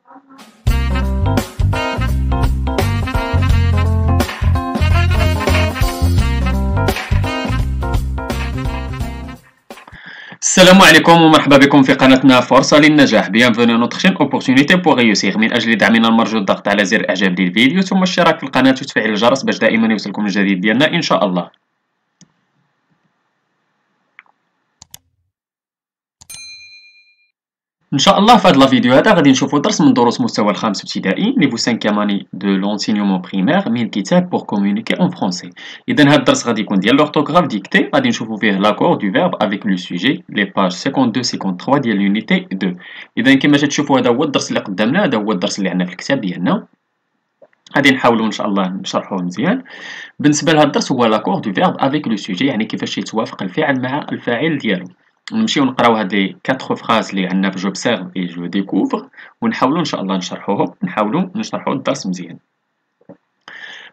السلام عليكم ومرحبا بكم في قناتنا فرصة للنجاح. Bienvenue à notre chaîne Opportunité pour réussir. من أجل دعمنا المرجو الضغط على زر إعجاب للفيديو ثم الاشتراك في القناة وتفعيل الجرس باش دائما يوصلكم الجديد ديالنا إن شاء الله. ان شاء الله في هذا الفيديو هذا غادي نشوفوا درس من دروس مستوى الخامس ابتدائي نيفو 5 اني دو لونسينيومون بريمير من كتاب بور كومونيكي اون فرونسي. اذا هذا الدرس غادي يكون ديال لورتوغراف ديكتي، غادي نشوفوا فيه لاكور دو فيرب افيك لو سوجي لي باج 52 53 ديال لونيتي 2. اذا كما تشوفوا هذا هو الدرس اللي قدامنا، هذا هو الدرس اللي عندنا في الكتاب ديالنا. غادي نحاولوا ان شاء الله نشرحوه مزيان. بالنسبه لهذا الدرس هو لاكور دو فيرب افيك لو سوجي، يعني كيفاش يتوافق الفعل مع الفاعل ديالو. نمشيو نقراو هاد لي 4 فراز اللي عندنا في j'observe et je découvre ونحاولوا ان شاء الله نشرحوهم، نحاولوا نشرحوا الدرس مزيان.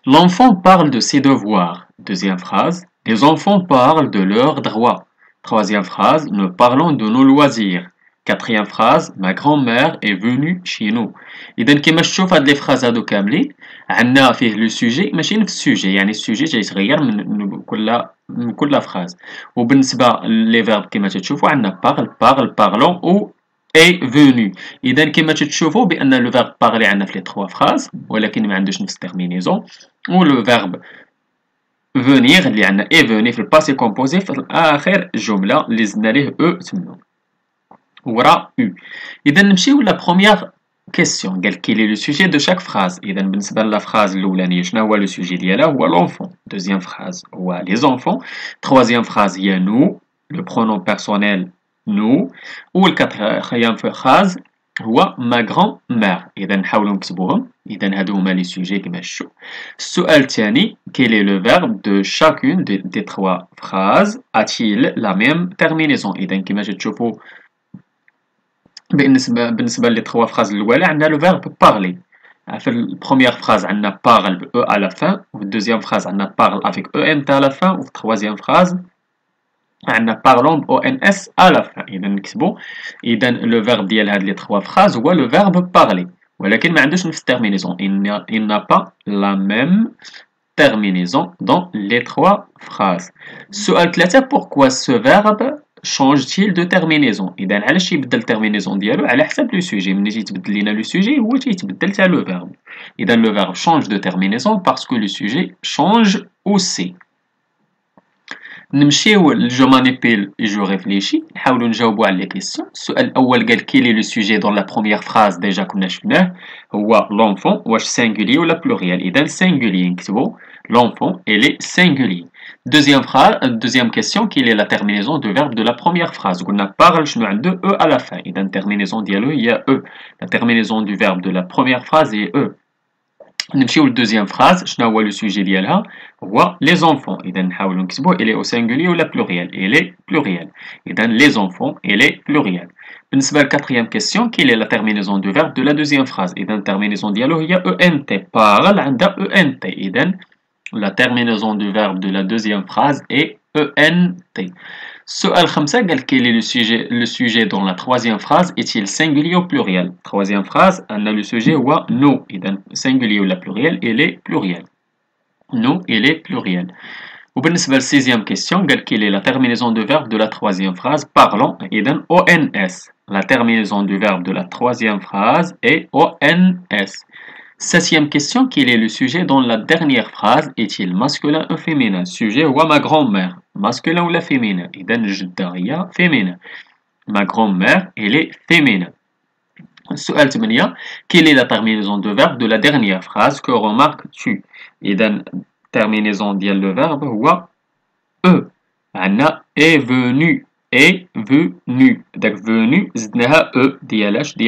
L'enfant parle de ses devoirs. Deuxième phrase. Les enfants parlent de leurs droits. Troisième phrase. Nous parlons de nos loisirs. Quatrième phrase. Ma grand-mère est venue chez nous. إذا كما تشوف هاد لي فراز هادو كاملين عندنا فيه لو سوجي ماشي نفس السوجي، يعني السوجي تيتغير من كل فراز. وبالنسبه لي فيرب كما تشوفوا عندنا parle parlons ou est venu. اذا كما تشوفوا بان لو فيرب parler عندنا في لي 3 فراز ولكن ما عندوش نفس الترمينيزون، و لو فيرب venir اللي عندنا est venu في الباسي كومبوزي في اخر الجمله اللي زدنا ليه او تما ورا او. اذا نمشيو لا بروميير كيسيون، قال كيل لي لو سوجي دو شاك فراز. اذا بالنسبه لا فراز الاولانيه شنو هو لو سوجي ديالها؟ هو لونفون. دوزيام فراز هو لي زونفون. تروازيام فراز هي نو، لو برونون بيرسونيل نو. و الكاتريام فراز هو ما غران مير. اذا نحاولوا نكتبوهم. اذا هادو هما لي سوجي كما تشوف. السؤال الثاني كيل لو فيرب دو شاكون دي 3 فراز اتيل لا ميم تيرمينيزون. اذا كما تشوفوا بالنسبه لي 3 فراز الاولى عندنا لو فيرب بارلي. في البروميير فراز عندنا parle ب او à la fin، وفي الدوزيام فراز عندنا parle avec en à la fin، وفي التروازيام فراز عندنا parlons ب ons à la fin. اذا نكتبوا اذا لو فيرب ديال هاد لي 3 فراز هو لو فيرب parler ولكن ما عندوش نفس التيرمينيزون. il n'a pas la même terminaison dans les 3 phrases. السؤال 3 pourquoi ce verbe change-t-il de terminaison؟ إذا علاش يبدل التيرمينيزون ديالو؟ على حسب لو سوجي. ملي تيتبدل لينا لو سوجي هو تيتبدل حتى لو فيرب. إذا لو فيرب change de terminaison parce que le sujet change aussi. نمشيو لجو مانيبيل جو ريفليشي، نحاولوا نجاوبوا على لي كيسيون. السؤال الأول قال كيلي لو سوجي دون لا بروميير فراز، ديجا كنا شفناه هو لونفون. واش سينغولي ولا بلوريال؟ إذا سينغولي نكتبوا l'enfant elle est singulier. Deuxième question, quelle est la terminaison de verbe de la première phrase? On a parle شنو عنده e à la fin. إذا terminaison ديالو هي e. La terminaison du verbe de la première phrase est e. نمشيو للدوزيام فراز، شنو هو لو سوجي ديالها؟ هو les enfants. إذا نحاولوا نكتبوا elle est au singulier ولا pluriel؟ elle est pluriel. إذا les enfants elle est pluriel. بالنسبة للكاتريام كيسيون quelle est la terminaison du verbe de la deuxième phrase؟ إذا terminaison ديالو هي ent. parle عندها ent. إذا la terminaison du verbe de la deuxième phrase est ENT. السؤال 5 قال quel est le sujet dans la troisième phrase est-il singulier ou pluriel؟ troisième phrase عندنا le sujet هو nous. إذا singulier ولا pluriel؟ il est pluriel. nous il est pluriel. وبالنسبة للسيزيام كيسيون قال quelle est la terminaison du verbe de la troisième phrase parlons؟ إذا ONS. la terminaison du verbe de la troisième phrase est ONS. Septième question, quel est le sujet dans la dernière phrase? Est-il masculin ou féminin? Sujet ou ma grand-mère, masculin ou la féminin? إذا الجدة هي féminin. Ma grand-mère, elle est féminin. السؤال 8 quelle est la terminaison de verbe de la dernière phrase? Que remarques-tu? إذا terminaison ديال le verbe هو e. عندنا est venu. est venu. داك venu زدناها e ديالاش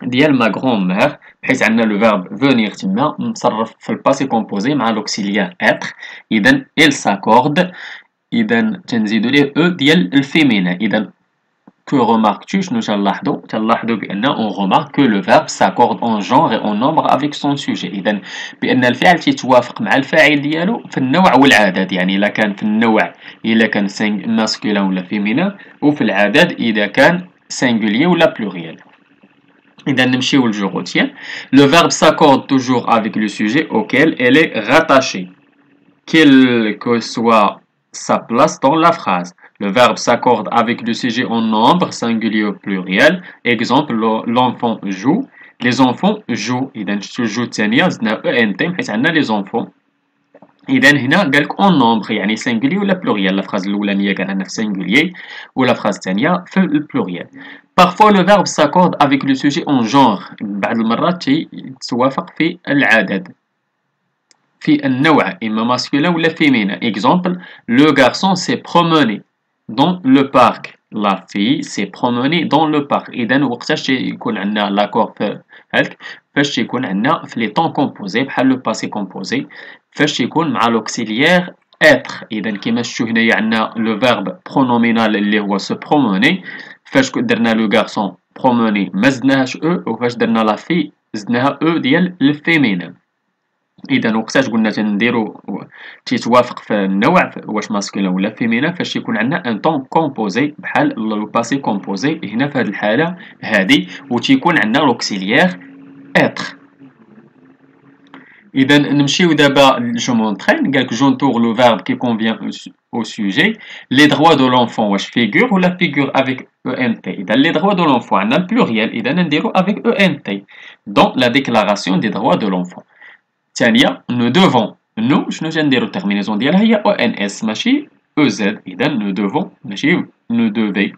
ديال ما grand-mère، حيت عندنا لو فيرب فونيغ تما مصرف في الباسي كومبوزي مع لوكسيليير اتر. اذا il s'accorde. اذا تنزيدو ليه او ديال الفيمينا. اذا que remarques-tu؟ شنو تنلاحظوا بان on remarque que le verbe s'accorde en genre et en nombre avec son sujet. اذا بان الفعل تيتوافق مع الفاعل ديالو في النوع والعدد، يعني الا كان في النوع الا كان ماسكولين ولا فيمينا، وفي العدد اذا كان singulier ولا pluriel. إذا نمشيو لجو retiens. Le verbe s'accorde toujours avec le sujet auquel elle est rattachée, quelle que soit sa place dans la phrase. Le verbe s'accorde avec le sujet en nombre, singulier ou pluriel. Exemple, l'enfant joue. Les enfants jouent. إذا joue الثانية زدنا ENT حيت عندنا les enfants. إذا هنا قالك en nombre يعني singulier ولا pluriel. La phrase الأولانية كان عندنا في singulier ولا phrase الثانية في pluriel. Parfois le verbe s'accorde avec le sujet en genre. بعض المرات يتوافق في العدد. في النوع إما masculin ولا féminin. Exemple, le garçon s'est promené dans le parc. La fille s'est promenée dans le parc. إذا وقتاش يكون عندنا l'accord في هذاك فاش يكون عندنا في les temps composés بحال le passé composé فاش يكون مع l'auxiliaire être. إذا كيما شفتوا هنايا عندنا le verbe pronominal اللي هو se promener فاش درنا le garçon promener ما زدناهاش e وفاش درنا la fille زدناها e ديال الفيمينين. إذا وقتاش قلنا تنديرو تيتوافق في النوع واش ماسكولين ولا فيمينا فاش يكون عندنا ان طون كومبوزي بحال لو باسي كومبوزي هنا في هذه الحالة هذه وتيكون عندنا لوكسيليير être. إذا نمشيو دابا جو مونطرين قالك جونتور لو فيرب كي كونفيان au sujet. Les droits de l'enfant واش figure ولا figure avec ENT. إذا les droits de l'enfant عندنا البلوريال إذا نديرو avec ENT dans la déclaration des droits de l'enfant. ثانية nous devons nous شنو تنديرو الترمينيزون ديالها هي ONS ماشي EZ. إذا nous devons ماشي nous devez.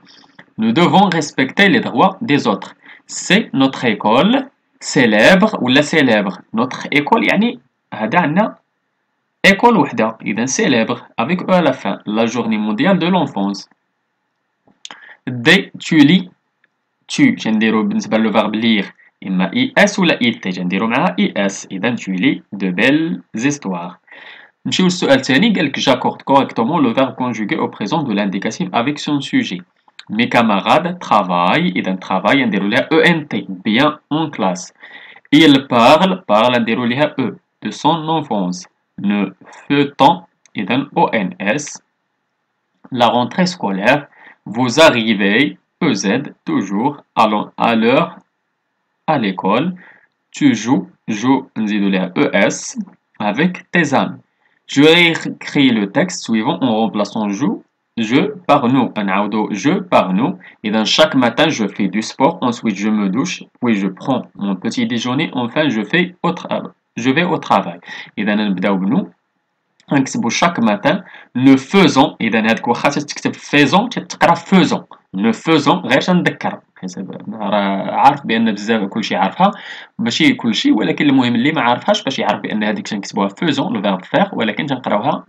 Nous devons respecter les droits des autres. C'est notre école célèbre ولا célèbre. Notre école يعني هذا عندنا école وحدة إذا célèbre avec E à la fin. La journée mondiale de l'enfance. Dès tu lis tu تنديرو بالنسبة لو verbe lire إما IS ولا IT تنديرو معها IS. إذا tu lis de belles histoires. نمشيو للسؤال الثاني قالك j'accorde correctement le verbe conjugué au présent de l'indicatif avec son sujet. Mes camarades travaillent. إذا travail نديرو ليها ENT bien en classe. Il parle نديرو ليها E de son enfance. Ne feuilleton إذا ONS. La rentrée scolaire. Vous arrivez EZ toujours à l'heure à l'école. Tu joues نزيدو ليها ES avec tes amis. Je réécris le texte suivant en remplaçant je par nous. نعاودو je par nous. إذا chaque matin je fais du sport, ensuite je me douche, puis je prends mon petit déjeuner, enfin je vais au travail. إذا نبداو بنو نكتبو chaque matin ne faisons. إذا هادك واخا تكتب faisons تقرا faisons. ne faisons غير تنذكر راه عارف بان بزاف كلشي عارفها ماشي كلشي ولكن المهم اللي ما عارفهاش باش يعرف بان هذيك تنكتبوها faisons لو فيرب faire ولكن تنقراوها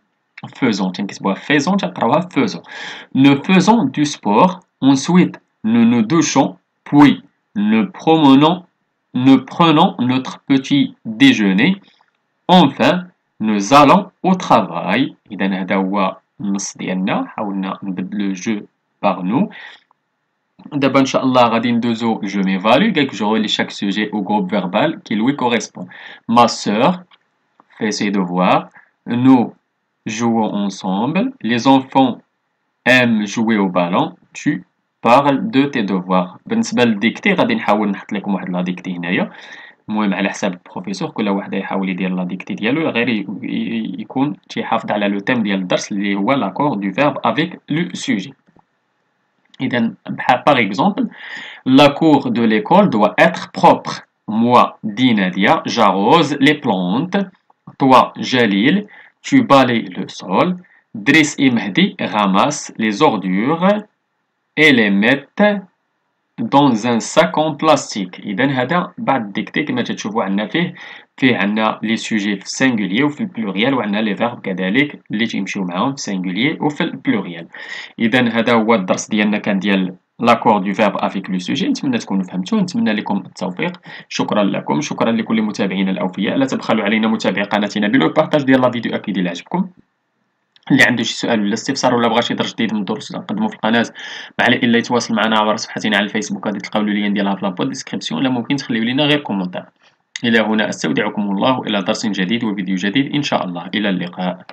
faisons تنكتبوها faisons تنقراوها faisons. ne faisons du sport, ensuite nous nous douchons, puis nous prenons notre petit déjeuner, enfin nous allons au travail. إذا هذا هو النص ديالنا حاولنا نبدلو جو par nous. دابا ان شاء الله غادي ندوزو جو ميفالو قالك جو relie chaque sujet au groupe verbal qui lui correspond. Ma sœur fait ses devoirs. Nous jouons ensemble. Les enfants aiment jouer au ballon. Tu parles de tes devoirs. بالنسبه للديكتي غادي نحاول نحط لكم واحد لا ديكتي هنايا المهم على حساب البروفيسور كل واحد يحاول يدير لا ديكتي ديالو غير يكون تيحافظ على لو تيم ديال الدرس اللي هو لاكور دو فيرب افيك لو سوجي. إذا par exemple la cour de l'école doit être propre. Moi dit Nadia j'arrose les plantes. Toi Jalil tu balayes le sol. Driss et Mehdi ramassent les ordures et les mettent dans un sac en plastique. إذا هذا بعد ديكتي كما تشوفوا عندنا فيه عندنا لي سوجي في السينغولير وفي البلوريال وعندنا لي فيرب كذلك اللي تيمشيو معاهم في السينغولير وفي البلوريال. إذا هذا هو الدرس ديالنا كان ديال لاكور دو فيرب افيك لو سوجي. نتمنى تكونوا فهمتوا نتمنى لكم التوفيق. شكرا لكم شكرا لكل متابعينا الاوفياء. لا تبخلوا علينا متابعي قناتنا بلو بارطاج ديال لا فيديو اكيد اللي عجبكم. اللي عنده شي سؤال ولا استفسار ولا بغى شي درس جديد من الدروس اللي نقدمو في القناه ما عليه الا يتواصل معنا عبر صفحتنا على الفيسبوك غادي تلقاو اللين ديالها في لابود ديسكريبسيون ولا ممكن تخليو لينا غير كومونتير. الى هنا استودعكم الله الى درس جديد وفيديو جديد ان شاء الله. الى اللقاء.